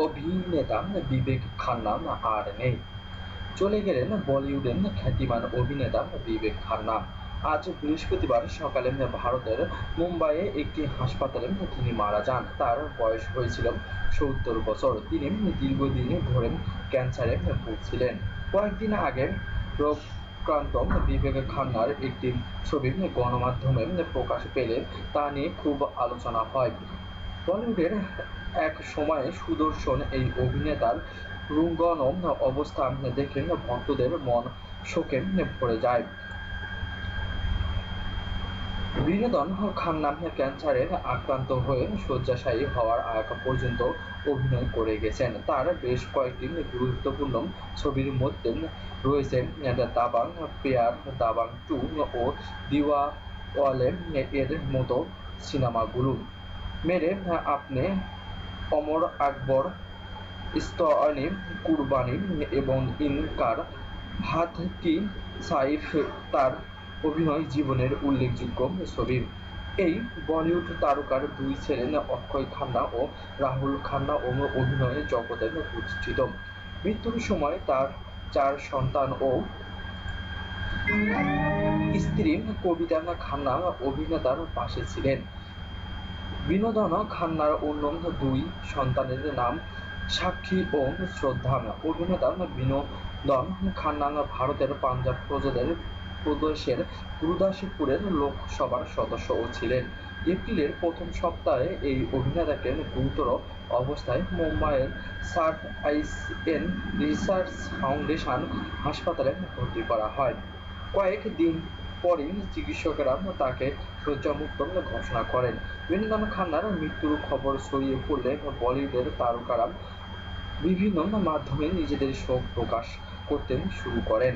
অভিনেতা বিবেক খান্না আর নেই। চলে গেলেন বলিউডের খ্যাতিমান অভিনেতা বিবেক খান্না। আজ বৃহস্পতিবার সকালে ভারতের মুম্বাইয়ে একটি হাসপাতালে তিনি মারা যান। তার বয়স হয়েছিল ৭০ বছর। তিনি দীর্ঘদিন ধরে ক্যান্সারে ভুগছিলেন। কয়েকদিন আগে রোগক্রান্ত বিবেক খান্নার একটি ছবি গণমাধ্যমে প্রকাশ পেলে তা নিয়ে খুব আলোচনা হয়। বলিউডের এক সময়ে সুদর্শন এই অভিনেতার রুগ্ণ অবস্থা দেখে ভক্তদের মন শোকে ভরে যায়। বিনোদন খান্না ক্যান্সারে আক্রান্ত হয়ে শয্যাশায়ী হওয়ার আগ পর্যন্ত অভিনয় করে গেছেন। তার বেশ কয়েকটি গুরুত্বপূর্ণ ছবির মধ্যে রয়েছে দাবাং, পেয়ার, দাবাং 2 ও দিওয়ালে এর মতো সিনেমাগুলো। মেরে আপনে, অমর আকবর, স্তনি, কুরবানি এবং ইনকার হাত কি সাইফ তার অভিনয় জীবনের উল্লেখযোগ্য ছবি। এই বলিউড তারকার দুই ছেলে অক্ষয় খান্না ও রাহুল খান্না অভিনয় জগতে প্রতিষ্ঠিত। মৃত্যুর সময় তার 4 সন্তান ও স্ত্রী কবিতা খান্না অভিনেতার পাশে ছিলেন। বিনোদন খান্নার অন্য দুই সন্তানের নাম সাক্ষী ও শ্রদ্ধা। অভিনেতা বিনোদন খান্না ভারতের পাঞ্জাব প্রদেশের গুরুদাসপুরের লোকসভার সদস্যও ছিলেন। এপ্রিলের প্রথম সপ্তাহে এই অভিনেতাকে গুরুতর অবস্থায় মুম্বাইয়ের সার্ট আইএন রিসার্চ ফাউন্ডেশন হাসপাতালে ভর্তি করা হয়। কয়েক দিন পরই চিকিৎসকেরা তাকে শয্যামুক্ত ঘোষণা করেন। বিনোদন খান্নার মৃত্যুর খবর ছড়িয়ে পড়লে বলিউডের তারকারা বিভিন্ন মাধ্যমে নিজেদের শোক প্রকাশ করতে শুরু করেন।